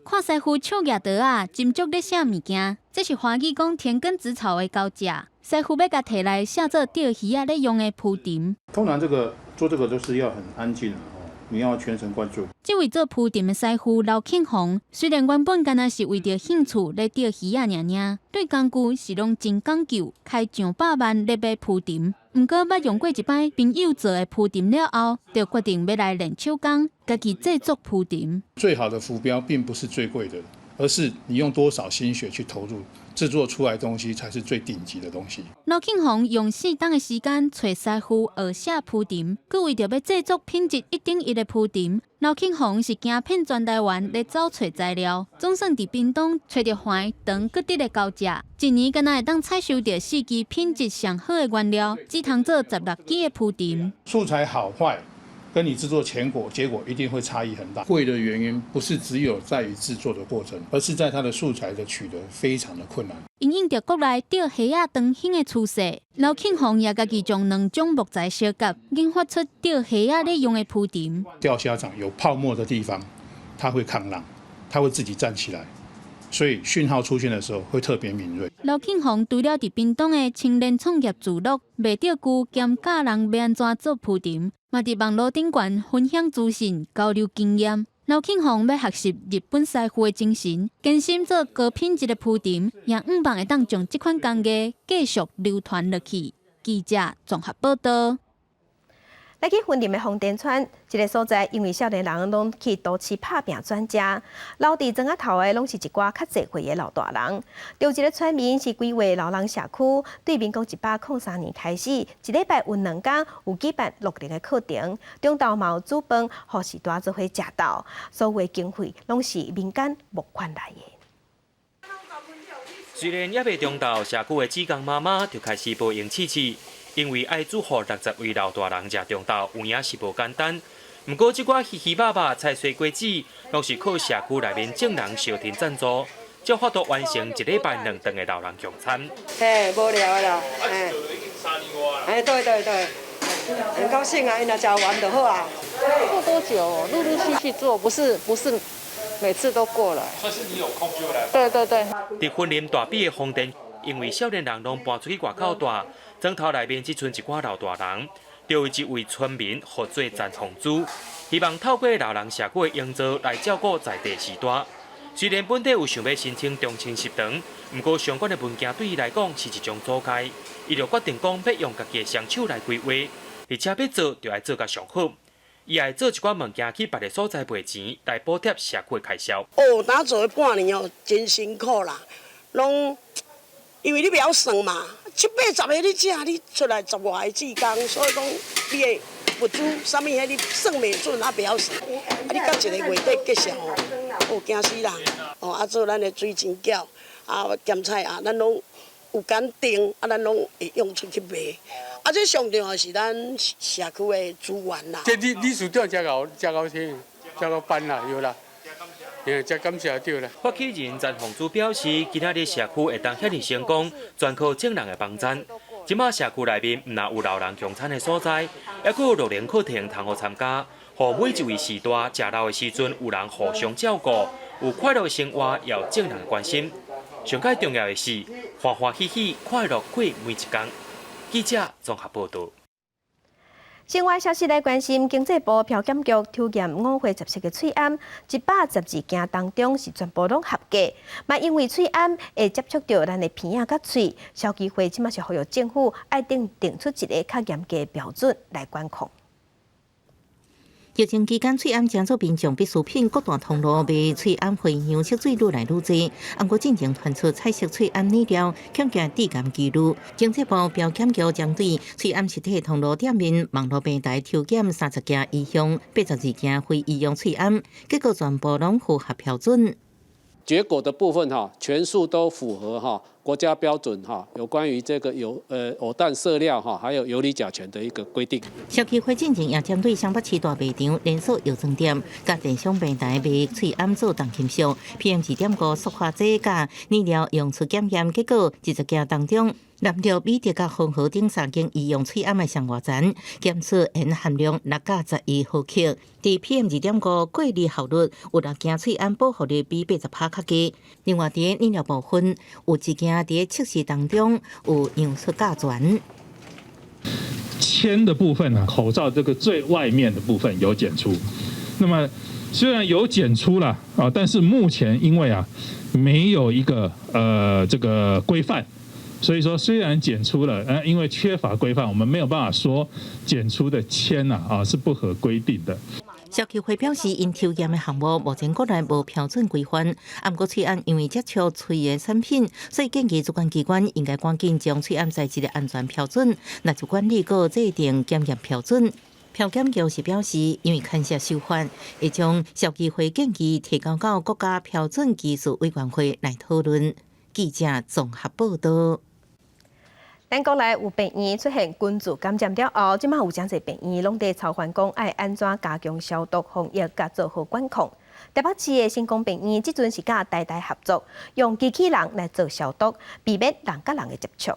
看师傅手举刀啊，斟酌咧写物件，这是华语讲田根子草的高价。师傅要甲摕来写做钓鱼仔咧用的铺垫。通常做这个都是要很安静的哦，你要全神贯注。这位做铺垫的师傅刘庆宏，虽然原本敢若是为着兴趣咧钓鱼仔尔尔，对工具是拢真讲究，开上百万咧买铺垫。毋过捌用过一摆朋友做的铺垫了后，就决定要来练手工，家己制作铺垫。最好的浮标并不是最贵的，而是你用多少心血去投入，制作出来的东西才是最顶级的东西。刘庆宏用4天的时间找师傅学写铺垫，佮为着要制作品质1:1的铺垫，刘庆宏是行遍全台湾来找找材料，总算伫屏东找到环长佮直的高价。一年敢若会当采收到4支品质上好的原料，只通做16支的铺垫。素材好坏跟你制作结果一定会差异很大。贵的原因不是只有在于制作的过程，而是在它的素材的取得非常的困难。因应着国内钓虾仔长兴的趋势，刘庆宏也家己将2种木材小夹，研发出钓虾仔咧用的铺垫。钓虾场有泡沫的地方，它会抗浪，它会自己站起来，所以讯号出现的时候会特别敏锐。刘庆宏除了伫屏东的青年创业自录卖钓具兼教人要安怎做铺垫，嘛伫网络顶悬分享资讯、交流经验。刘庆宏要学习日本师傅的精神，坚心做高品质的铺垫，也毋望会当将这款工艺继续流传落去。记者综合报道。来去云林的红田村，一个所在，因为少年人拢去都市打拼转家，留伫庄仔头的拢是一寡较侪岁的老大人。就一个村民是规划老人社区，对民国103年开始，一礼拜有2天有举办6日的课程，中昼嘛有煮饭，互时大做伙食到，所有的经费拢是民间募款来的。虽然还未中昼，社区的志工妈妈就开始报用试试。因为爱煮予60位老大人食中昼，有影是无简单。不过，这寡稀稀肉肉、菜水果子，拢是靠社区内面众人小tiền赞助，才法度完成一礼拜2顿的老人共餐。嘿，无聊的啦，对，很高兴啊，因为食完就好啊。做多久？陆陆续续做，不是每次都过了。算是你有空就来。对。伫云林大比的风电，因为少年人拢搬出去外口住。庄头内面只剩一寡老大人，就为一位村民合作赞房租，希望透过老人社区的营造来照顾在地时代。虽然本地有想要申请中青食堂，不过相关的文件对伊来讲是一种阻碍，伊就决定讲要用家己的双手来规划，而且要做就要做甲上好。伊爱做一寡物件去别个所在卖钱，来补贴社区的开销。打做了半年哦，真辛苦啦，拢因为你不晓算嘛。7、8、10个你食，你出来10外个志工，所以讲你的物资啥物迄你算袂准，啊不晓算。你到一个月底结束哦，惊死人！做咱的水晶饺，咸菜咱拢有敢订，咱拢会用出去卖。这上重要是咱社区的资源啦。这你输掉加高听，加高班啦，有啦。真感谢着啦。发起人詹宏珠表示，今仔日社区会当遐尼成功，全靠众人的帮赞。即马社区内面毋但有老人共餐的所在，还佫有乐龄课程通好参加，互每一位时代食老的时阵有人互相照顾，有快乐的生活，也有众人的关心。上界重要的是，欢欢喜喜、快乐过每一天。记者综合报道。生活消息来关心，经济部票检局抽验5月17个催案，112件当中是全部拢合格。嘛，因为催案会接触到咱的鼻仔甲喙，消基会即马是呼吁政府爱定出一个较严格的标准来管控。疫情期间，翠安江州民众必需品各大通路卖翠安花样色水愈来愈多。按过进前传出彩色翠安染料恐惊致癌记录，经济部标检局针对翠安实体通路店面、网络平台抽检30件医用、82件非医用翠安，结果全部拢符合标准。结果的部分全数都符合国家标准有关于这个偶氮色料还有游离甲醛的一个规定。消基会进前也针对上北市大卖场连锁药妆店、甲电商平台卖翠安做重金属 PM2.5 塑化剂甲染料用出检验，结果20件当中。蓝调米德甲混合等3间医用翠安的上外层检出盐含量6.11毫克，伫 PM2.5 过滤效率有6件翠安保护率比80%较低。另外，伫染料部分有1件伫测试当中有验出甲醛。铅的部分口罩这个最外面的部分有检出。那么虽然有检出了但是目前因为没有一个这个规范。所以说，虽然检出了，因为缺乏规范，我们没有办法说检出的铅是不合规定的。消基会表示，因抽验的项目目前国内无标准规范，不过翠安因为接触翠的产品，所以建议主管机关应该赶紧将翠安材质的安全标准，那就管理个制定检验标准。票检局是表示，因为牵涉修法，会将消基会建议提交到国家标准技术委员会来讨论。记者综合报道。咱国内有病院出现菌株感染了后，即马有真侪病院拢在操烦讲爱安怎加强消毒防疫，甲做好管控。台北市的成功病院即阵是甲台大合作，用机器人来做消毒，避免人甲人的接触。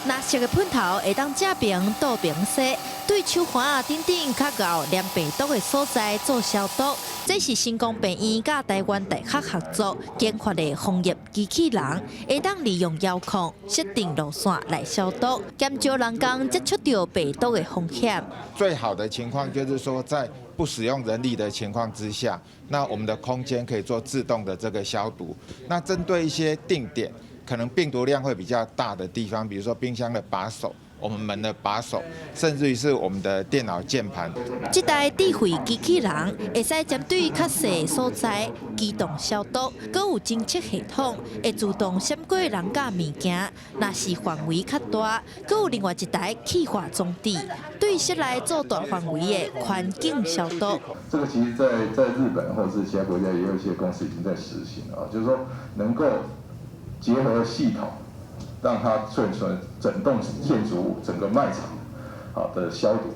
蓝色的喷头会当正平倒平洗，对手环等等较厚黏病毒的所在做消毒。这是成功病院甲台湾大学合作研发的防疫机器人，会当利用遥控设定路线来消毒，减少人工接触到病毒的风险。最好的情况就是说，在不使用人力的情况之下，那我们的空间可以做自动的这个消毒。那针对一些定点，可能病毒量会比较大的地方，比如说冰箱的把手、我们门的把手，甚至于是我们的电脑键盘。这台智慧机器人会使针对较细的所在机动消毒，阁有侦测系统会自动闪过人甲物件。若是范围较大，阁有另外一台气化装置，对室内做大范围的环境消毒。这个其实在日本或者是其他国家也有一些公司已经在实行了就是说能够结合系统，让它顺整栋建筑物、整个卖场的消毒。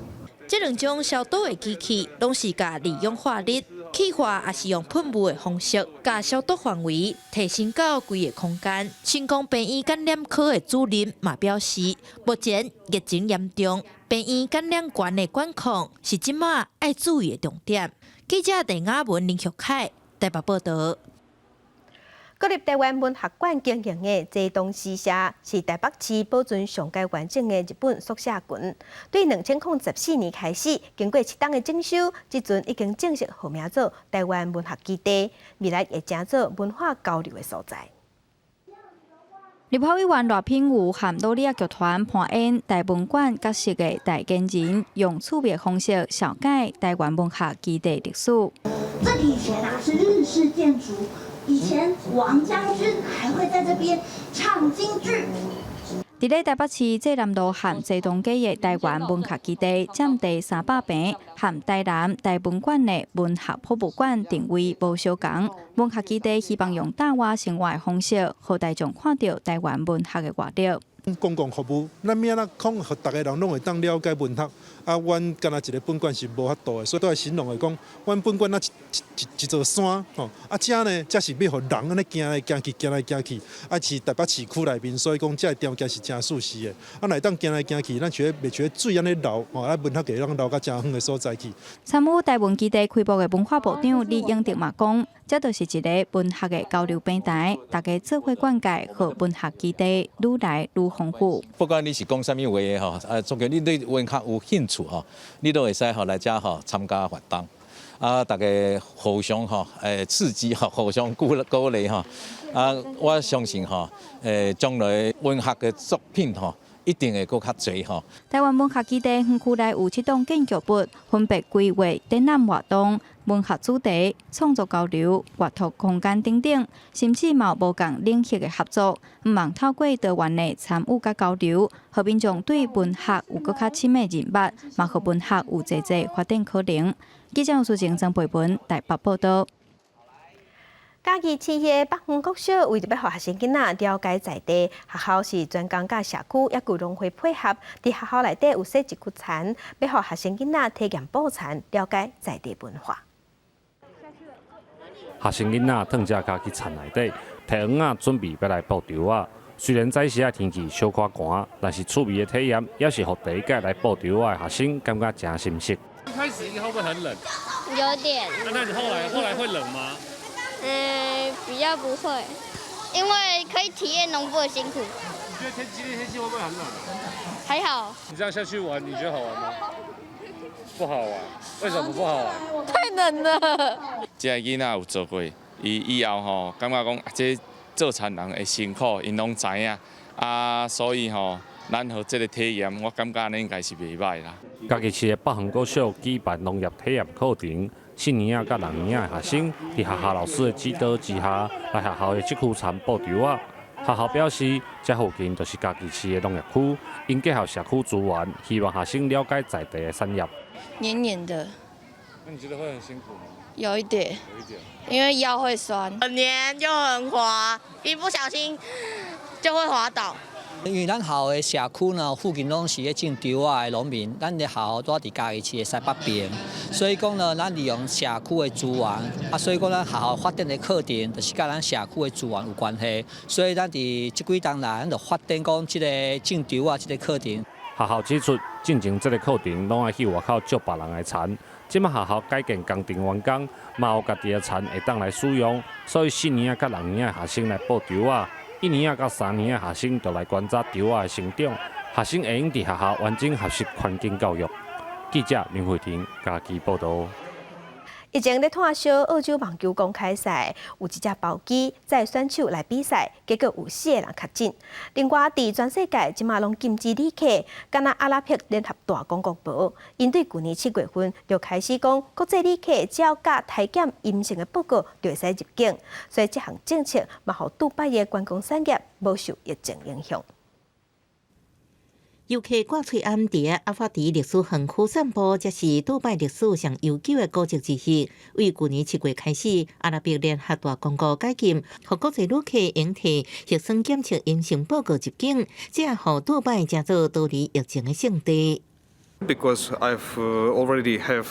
这两种消毒的机器，拢是甲利用化力、气化，也是用喷雾的方式，甲消毒范围提升到规个空间。成功病院感染科的主任嘛表示，目前疫情严重，病院感染源的管控是即马爱注意的重点。记者陈雅文、林旭凯台北报道。国立台湾文学馆经营的这东诗社是台北市保存上界完整的日本宿舍群。对2014年开始，经过7档的整修，即阵已经正式号名做台湾文学基地，未来会成做文化交流的所在。立法委员罗品瑜和努力剧团盘演台文馆角色的大建人，用趣味方式小解台湾文学基地历史。这里以前是日式建筑。以前王将军还会在这边唱京剧。伫咧台北市济南路和济东街的台湾文学基地，占地300平，和台南大文馆的文学博物馆定位无相同。文学基地希望用大话生活的方式，让大众看到台湾文学的活力。公共服务，咱免啦讲，互大家人拢会当了解文学。啊，阮干那一个本馆是无法度的，所以都会形容的讲，阮本馆那一座山吼，啊，这呢，这是要互人安尼行来行去，行来行去，啊，是台北市区内面，所以讲这条街是真舒适的。啊，来当行来行去，咱袂觉得水安尼流，吼，啊，文学给咱流到真远的所在去。参与台文基地开幕的文化部长李永德嘛讲，这就是一个文学的交流平台，大家做伙灌溉，和文学基地愈来愈丰富。不管你是讲什么话的吼，总之你对文学有兴趣吼，你都会使吼来遮吼参加活动。啊，大家互相吼，刺激吼，互相鼓励吼。啊，我相信吼，将来文学的作品吼，一定会更较侪吼。台湾文学基地园区内有7栋建筑物，分别规划展览活动、文学主题、创作交流、阅读空间等等，甚至嘛有无共领域的合作，毋望透过多元的参与甲交流，互民众对文学有更较深的认识，嘛互文学有侪发展可能。记者苏晴曾培文台北报道。嘉义市的北园国小为着要互学生囡仔了解在地，学校是专工甲社区也具农会配合，伫学校内底有设一区田，要互学生囡仔体验捕田，了解在地文化。学生囡仔踮只家去田内底，摕蚵仔准备要来捕稻仔。虽然早时天气小可寒，但是趣味的体验也是互第一届来捕稻仔的学生感觉真深刻。一开始会不会很冷？有点。那你后来会冷吗？比较不会，因为可以体验农夫的辛苦。你觉得今天天气会不会很冷？还好。你这样下去玩，你觉得好玩吗？不好玩。为什么不好玩？太冷了。这囡仔有做过，以后吼，感觉讲这做田人的辛苦，因拢知影啊，所以吼，咱和这个体验，我感觉应该是袂歹啦。嘉义市的北园国小举办农业体验课程，4年仔甲6年仔的学生伫学校老师的指导之下，来学校的这区田捕稻仔。学校表示，这附近就是嘉义市的农业区，因结合社区资源，希望学生了解在地的产业。黏黏的。那你觉得会很辛苦吗？有一点。有一点。因为腰会酸，很黏又很滑，一不小心就会滑倒。因为咱校的社区呢，附近拢是咧种稻仔的农民，咱的校住伫嘉义市的西北边，所以讲呢，咱利用社区的资源，所以讲咱校发展的课程就是甲咱社区的资源有关系，所以咱伫这几年来，咱就发展讲这个种稻仔这个课程。学校指出，进前这个课程拢爱去外口借别人的田，即马学校改建工程完工，嘛有家己的田会当来使用，所以4年仔甲6年仔的学生来捕稻仔。1年仔到3年仔学生就来观察稻仔的成长，学生会用伫学校完整学习环境教育。记者林慧婷嘉义报道。以前咧炭烧澳洲网球公开赛，有一只包机载选手来比赛，结果有4个人确诊。另外，伫全世界即马拢禁止旅客，敢若阿拉伯联合大公国无，因对去年7月份就开始讲，国际旅客只要甲体检阴性的报告就会使入境，所以这项政策嘛，互杜拜的观光产业无受疫情影响。游客挂喙暗伫阿法迪历史园区散步，这是杜拜历史上悠久的古迹之一。为去年7月开始，阿拉伯联合大公国解禁，互国际旅客用摕核酸检测阴性报告入境，这也互杜拜成做逃离疫情的圣地。Because I've already have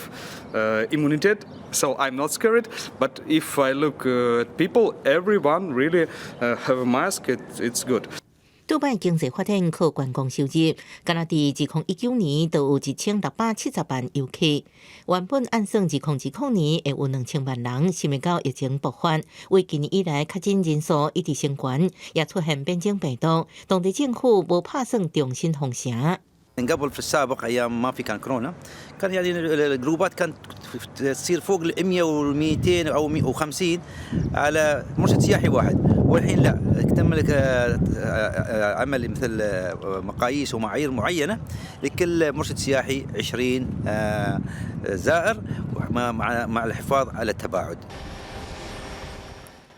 immunity, so I'm not scared. But if I look at people, everyone really have a mask. It's good. 杜拜经济发展靠观光收入，敢若伫2019年就有1670万游客。原本按算2019年会有2000万人，想袂到疫情爆发，为今年以来确诊人数一直升悬，也出现变种病毒。当地政府无打算重新封城。قبل في السابق ايام ما في كان كورونا كان يعني الجروبات كانت تصير فوق ال 100 و 200 او 150 على مرشد سياحي واحد والحين لا تم عمل مثل مقاييس ومعايير معينه لكل مرشد سياحي 20 زائر مع الحفاظ على التباعد.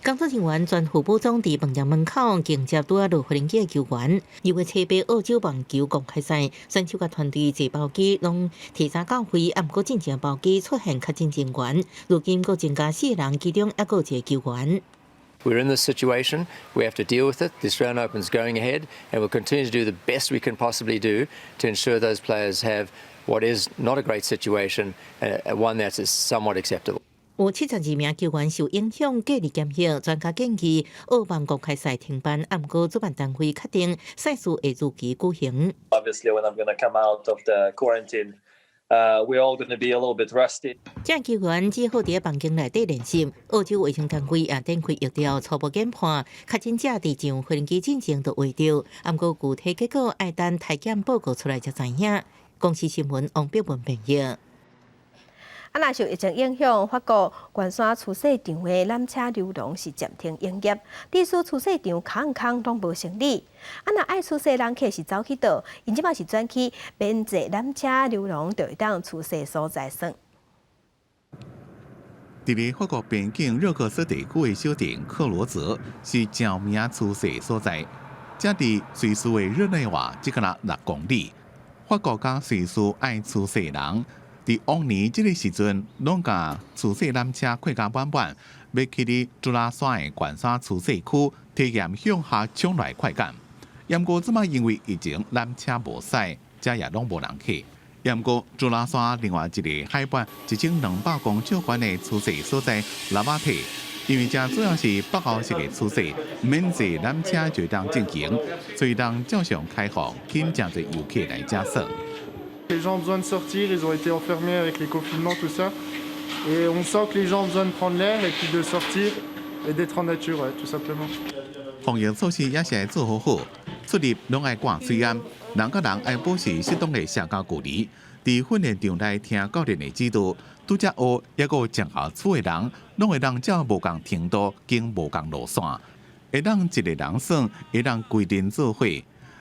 工作人员全副武装伫饭店门口迎接拄落飞机的球员。2月7日澳洲网球公开赛，选手甲团队坐包机拢提早到位，啊，毋过进前包机出现确诊人员，如今阁增加4人，其中还阁有一个球员。We're in this situation. We have to deal with it. The Australian Open's going ahead, and we'll continue to do the best we can possibly do to ensure those players have what is not a great situation, one that is somewhat acceptable. 有72名球员受影响隔离检疫，专家建议澳网公开赛停办，不过主办单位确定赛事会如期举行。Obviously, when I'm going to come out of the quarantine, we're all going to be a little bit rusty. 这球员只好伫房间内底练习。澳洲卫生单位也展开疫调初步检判，确诊者伫上飞机进前就会着，不过具体结果要等体检报告出来才知影。公司新闻王碧文编译。若受疫情影响，法国关山出市场的缆车流动是暂停营业，致使出市场空拢无生理。若爱出市人客是走去倒，因即摆是转去免坐缆车流动，就会当出市所在算。伫咧法国边境热克斯地区的小镇克罗泽是著名出市所在，这伫瑞士的日内瓦只敢若6公里。法国甲瑞士爱出市人。伫往年这个时阵，拢甲出市缆车快加满满，要去伫朱拉山的关山出市区体验向下冲来快感。不过即摆因为疫情，缆车无驶，这也拢无人去。不过朱拉山另外一个海拔1200公尺高的出市所在拉瓦蒂，因为这主要是北欧式的出市，免坐缆车就当进行，所以当照常开放，吸引真侪游客来遮耍。Les gens ont besoin de sortir, ils ont été enfermés avec les confinements, tout ça. Et on sent que les gens ont besoin de prendre l'air et puis de sortir et d'être en nature, ouais, tout simplement. 防疫措施也是要做好，出入拢爱挂水安，人甲人爱保持适当的社交距离。伫训练场内听教练的指导，拄则学也个上下厝的人，拢会当照无共程度经无共路线，会当一个人算，会当规定做伙。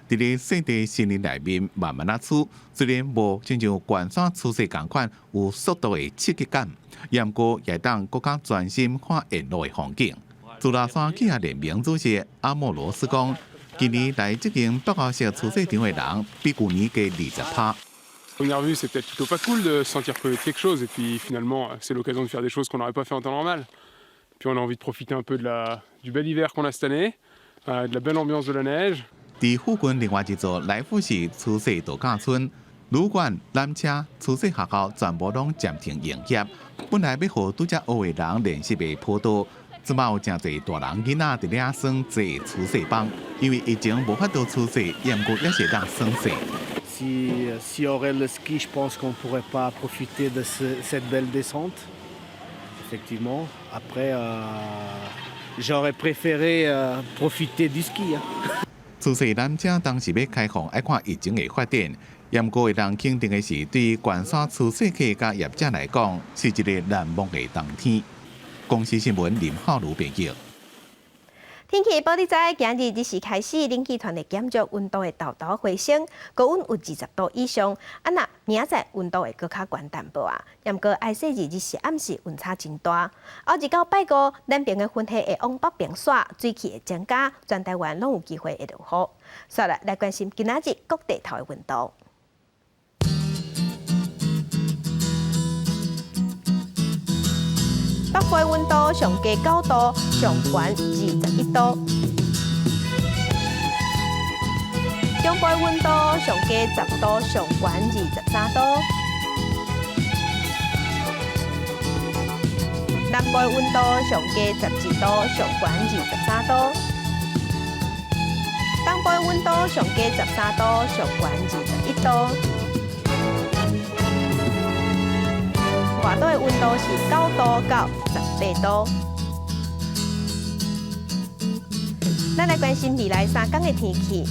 伫咧圣地森林内面慢慢处，虽然无亲像关山出市共款有速度的刺激感，不过也当更加专心看沿路的风景。朱拉山企业联盟主席阿莫罗斯讲，今年来这间北欧式出市场的人比去年加20%。Première vue, c'est peut-être plutôt pas cool de se sentir privé de quelque chose, et puis finalement, c'est l'occasion de faire des choses qu'on n'aurait pas fait en temps normal. Puis on a envie de profiter un peu du bel hiver qu'on a cette année, de la belle ambiance de la neige. 伫附近另外一座来福士出世度假村，旅馆、缆车、出世学校全部拢暂停营业。本来要互拄则学的人练习的坡道，即摆有真侪大人囡仔伫咧算坐出世班，因为疫情无法度出世，也毋过也是当算世。Si aurait le ski, je pense qu'on pourrait pas profiter de cette belle descente. Effectivement. Après, j'aurais préféré profiter du ski. 出世缆车当时要开放，要看疫情的发展。不过会当肯定的是，对于关山出世客甲业者来讲，是一个难忘的冬天。公司新闻林浩如编辑。天气报你知，今日日时开始，冷气团的减弱，温度会豆豆回升，高温有20度以上。若明仔温度会搁较悬淡薄啊。不过爱说日时暗时温差真大。后日到拜五，南边的云系会往北边甩，水汽会增加，全台湾拢有机会会落雨。接下来关心今仔日各地头的温度。北部温度上加9度，上悬21度；中部温度上加10度，上悬23度；南部温度上加17度，上悬23度；东部温度上加13度，上悬21度。外岛的温度是9度到18度。咱来关心未来3天的天气。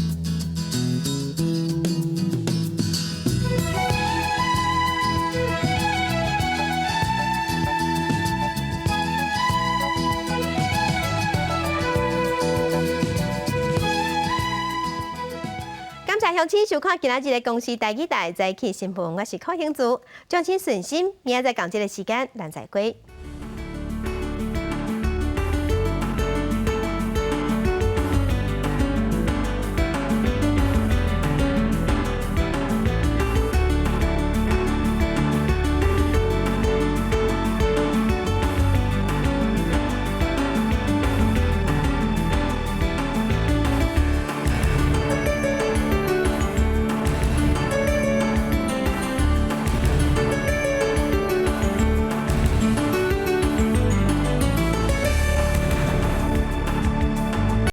感谢乡亲收看今仔日的公视台语台早起新闻，我是柯兴珠，掌声顺心，明仔载同一个时间咱再会。